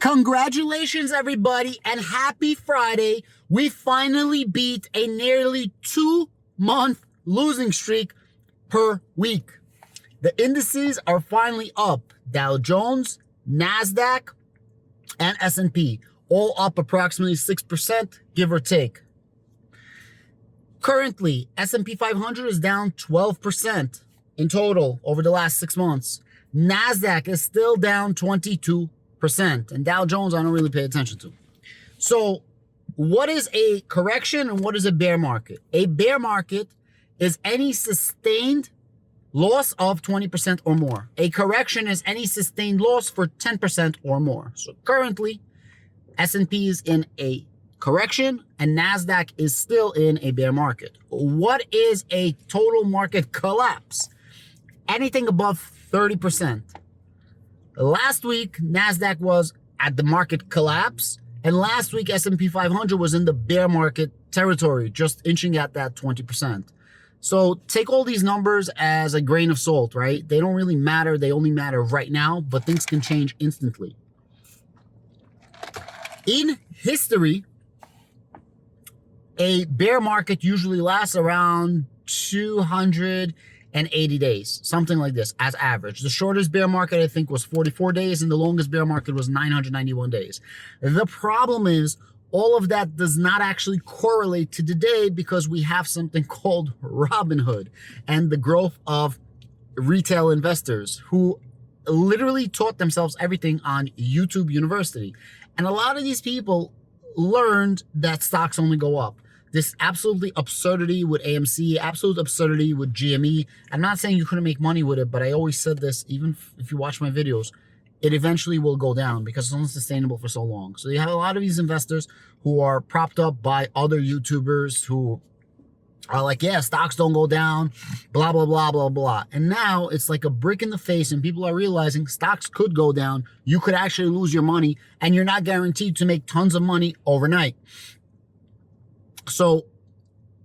Congratulations, everybody, and happy Friday. We finally beat a nearly 2-month losing streak per week. The indices are finally up. Dow Jones, NASDAQ, and S&P, all up approximately 6%, give or take. Currently, S&P 500 is down 12% in total over the last 6 months. NASDAQ is still down 22%. And Dow Jones, I don't really pay attention to. So what is a correction and what is a bear market? A bear market is any sustained loss of 20% or more. A correction is any sustained loss for 10% or more. So currently, S&P is in a correction and NASDAQ is still in a bear market. What is a total market collapse? Anything above 30%. Last week, NASDAQ was at the market collapse, and last week, S&P 500 was in the bear market territory, just inching at that 20%. So take all these numbers as a grain of salt, right? They don't really matter. They only matter right now, but things can change instantly. In history, a bear market usually lasts around 280 days, something like this, as average. The shortest bear market, I think, was 44 days, and the longest bear market was 991 days. The problem is, all of that does not actually correlate to today because we have something called Robinhood and the growth of retail investors who literally taught themselves everything on YouTube University. And a lot of these people learned that stocks only go up. This absolutely absurdity with AMC, absolute absurdity with GME. I'm not saying you couldn't make money with it, but I always said this, even if you watch my videos, it eventually will go down because it's only sustainable for so long. So you have a lot of these investors who are propped up by other YouTubers who are like, yeah, stocks don't go down, blah, blah, blah, blah, blah. And now it's like a brick in the face and people are realizing stocks could go down. You could actually lose your money and you're not guaranteed to make tons of money overnight. So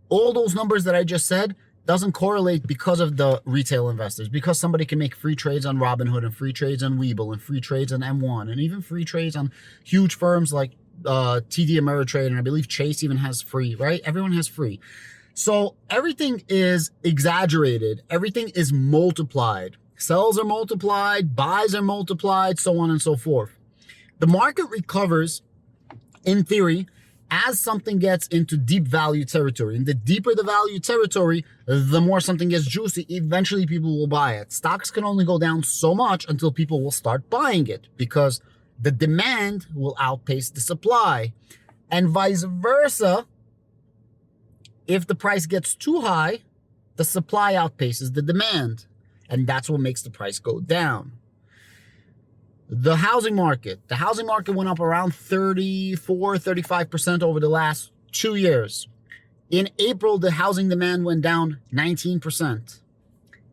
all those numbers that I just said doesn't correlate because of the retail investors, because somebody can make free trades on Robinhood and free trades on Webull and free trades on M1 and even free trades on huge firms like TD Ameritrade, and I believe Chase even has free, right? Everyone has free. So everything is exaggerated. Everything is multiplied. Sells are multiplied, buys are multiplied, so on and so forth. The market recovers, in theory, as something gets into deep value territory. And the deeper the value territory, the more something gets juicy. Eventually people will buy it. Stocks can only go down so much until people will start buying it because the demand will outpace the supply. And vice versa, if the price gets too high, the supply outpaces the demand. And that's what makes the price go down. The housing market went up around 35% over the last 2 years. In April, the housing demand went down 19%.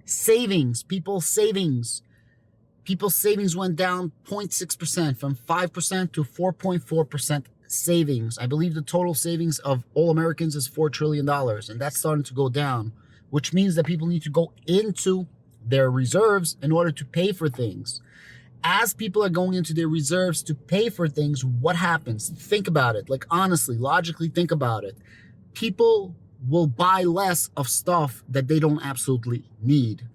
Savings, people's savings went down 0.6% from 5% to 4.4% savings. I believe the total savings of all Americans is $4 trillion, and that's starting to go down, which means that people need to go into their reserves in order to pay for things. As people are going into their reserves to pay for things, what happens? Think about it. Like, honestly, logically think about it. People will buy less of stuff that they don't absolutely need.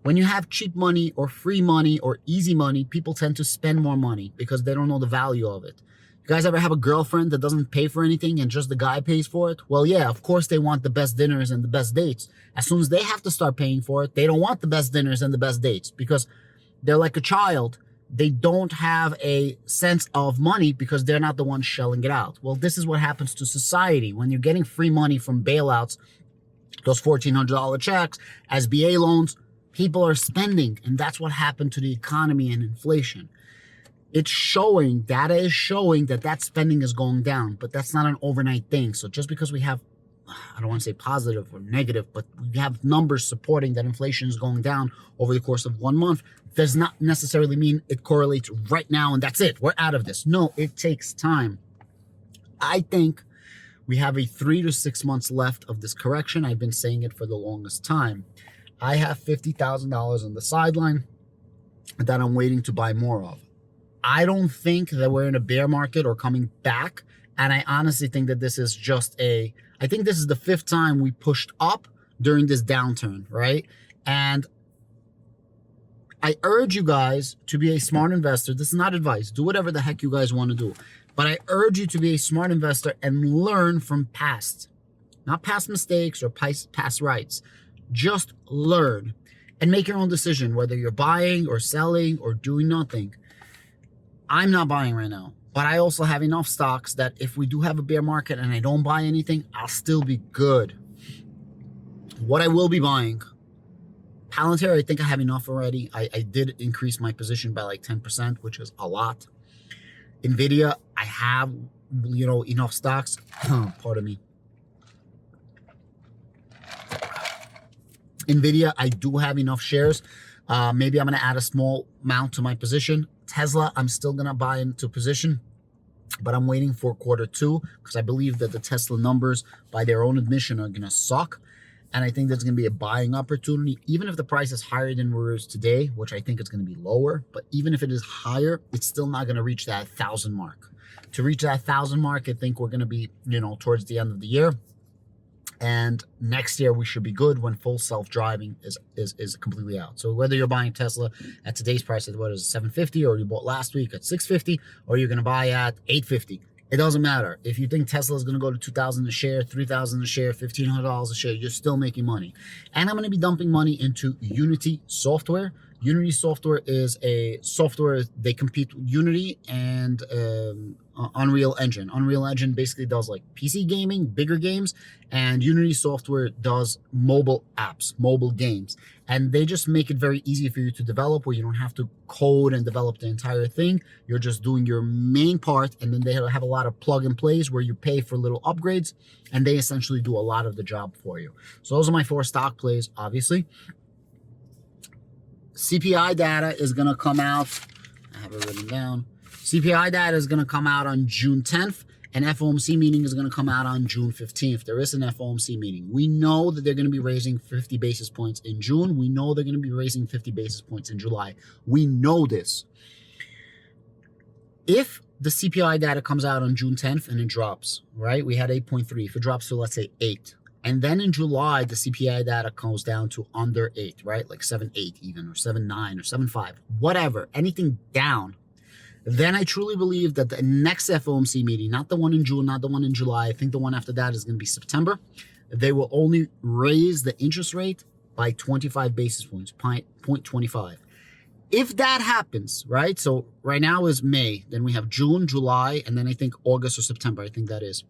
When you have cheap money or free money or easy money, people tend to spend more money because they don't know the value of it. You guys ever have a girlfriend that doesn't pay for anything and just the guy pays for it? Well, yeah, of course they want the best dinners and the best dates. As soon as they have to start paying for it, they don't want the best dinners and the best dates because they're like a child. They don't have a sense of money because they're not the ones shelling it out. Well, this is what happens to society. When you're getting free money from bailouts, those $1,400 checks, SBA loans, people are spending. And that's what happened to the economy and inflation. It's showing, data is showing that spending is going down, but that's not an overnight thing. So just because we have, I don't want to say positive or negative, but we have numbers supporting that inflation is going down over the course of 1 month, does not necessarily mean it correlates right now and that's it. We're out of this. No, it takes time. I think we have a 3 to 6 months left of this correction. I've been saying it for the longest time. I have $50,000 on the sideline that I'm waiting to buy more of. I don't think that we're in a bear market or coming back. And I honestly think that this is just I think this is the 5th time we pushed up during this downturn, right? And I urge you guys to be a smart investor. This is not advice. Do whatever the heck you guys want to do. But I urge you to be a smart investor and learn from past, not past mistakes or past rights. Just learn and make your own decision, whether you're buying or selling or doing nothing. I'm not buying right now, but I also have enough stocks that if we do have a bear market and I don't buy anything, I'll still be good. What I will be buying, Palantir, I think I have enough already. I did increase my position by like 10%, which is a lot. NVIDIA, I have, enough stocks. Pardon me. NVIDIA, I do have enough shares. Maybe I'm going to add a small amount to my position. Tesla, I'm still going to buy into position, but I'm waiting for Q2 because I believe that the Tesla numbers, by their own admission, are going to suck. And I think there's going to be a buying opportunity, even if the price is higher than where it is today, which I think it's going to be lower. But even if it is higher, it's still not going to reach that 1,000 mark. To reach that 1,000 mark, I think we're going to be, towards the end of the year. And next year we should be good when full self-driving is completely out. So whether you're buying Tesla at today's price at what is it, $750, or you bought last week at $650, or you're going to buy at $850, it doesn't matter. If you think Tesla is going to go to $2,000 a share, $3,000 a share, $1,500 a share, you're still making money. And I'm going to be dumping money into Unity software. Unity software is a software, they compete with Unity and Unreal Engine. Unreal Engine basically does like PC gaming, bigger games, and Unity software does mobile apps, mobile games. And they just make it very easy for you to develop, where you don't have to code and develop the entire thing. You're just doing your main part, and then they have a lot of plug and plays where you pay for little upgrades, and they essentially do a lot of the job for you. So those are my 4 stock plays, obviously. CPI data is going to come out. I have it written down. CPI data is going to come out on June 10th, and FOMC meeting is going to come out on June 15th. There is an FOMC meeting. We know that they're going to be raising 50 basis points in June. We know they're going to be raising 50 basis points in July. We know this. If the CPI data comes out on June 10th and it drops, right? We had 8.3. If it drops to, let's say, 8. And then in July, the CPI data goes down to under 8, right? Like 7.8 even, or 7.9 or 7.5, whatever, anything down. Then I truly believe that the next FOMC meeting, not the one in June, not the one in July, I think the one after that is going to be September, they will only raise the interest rate by 25 basis points, 0.25. If that happens, right? So right now is May, then we have June, July, and then I think August or September, I think that is.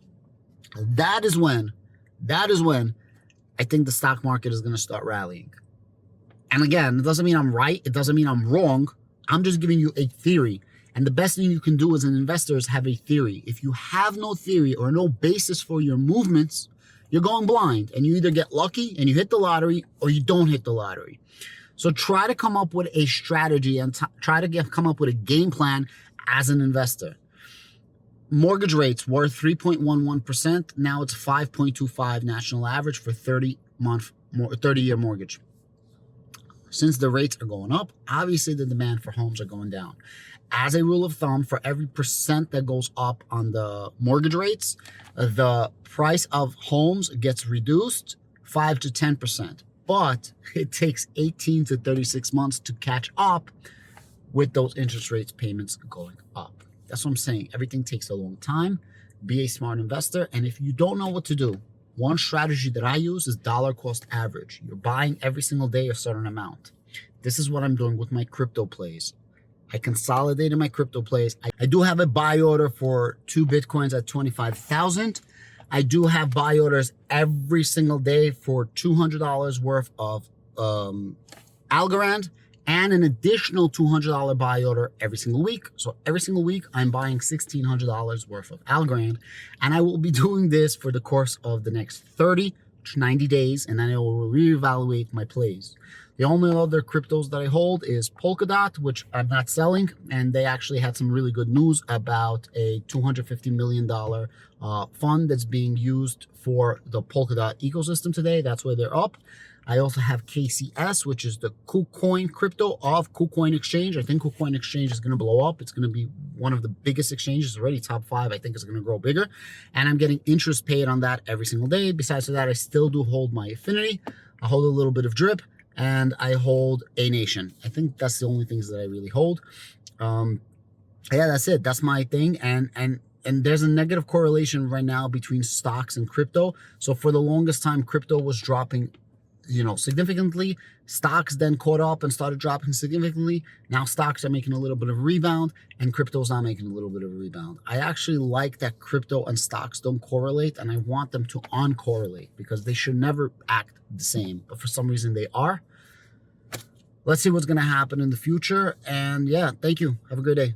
That is when I think the stock market is going to start rallying. And again, it doesn't mean I'm right. It doesn't mean I'm wrong. I'm just giving you a theory. And the best thing you can do as an investor is have a theory. If you have no theory or no basis for your movements, you're going blind. And you either get lucky and you hit the lottery, or you don't hit the lottery. So try to come up with a strategy and try to come up with a game plan as an investor. Mortgage rates were 3.11%. Now it's 5.25 national average for 30-year mortgage. Since the rates are going up, obviously the demand for homes are going down. As a rule of thumb, for every percent that goes up on the mortgage rates, the price of homes gets reduced 5 to 10%. But it takes 18 to 36 months to catch up with those interest rates payments going up. That's what I'm saying. Everything takes a long time. Be a smart investor. And if you don't know what to do, one strategy that I use is dollar cost average. You're buying every single day a certain amount. This is what I'm doing with my crypto plays. I consolidated my crypto plays. I do have a buy order for 2 Bitcoins at 25,000. I do have buy orders every single day for $200 worth of Algorand, and an additional $200 buy order every single week. So every single week, I'm buying $1,600 worth of Algorand, and I will be doing this for the course of the next 30 to 90 days, and then I will reevaluate my plays. The only other cryptos that I hold is Polkadot, which I'm not selling, and they actually had some really good news about a $250 million fund that's being used for the Polkadot ecosystem today. That's why they're up. I also have KCS, which is the KuCoin crypto of KuCoin Exchange. I think KuCoin Exchange is going to blow up. It's going to be one of the biggest exchanges, already top 5. I think it's going to grow bigger. And I'm getting interest paid on that every single day. Besides that, I still do hold my Affinity. I hold a little bit of Drip, and I hold A Nation. I think that's the only things that I really hold. Yeah, that's it. That's my thing. And there's a negative correlation right now between stocks and crypto. So for the longest time, crypto was dropping, significantly. Stocks then caught up and started dropping significantly. Now stocks are making a little bit of a rebound, and crypto's not making a little bit of a rebound. I actually like that crypto and stocks don't correlate, and I want them to uncorrelate, because they should never act the same. But for some reason they are. Let's see what's going to happen in the future. And yeah, thank you. Have a great day.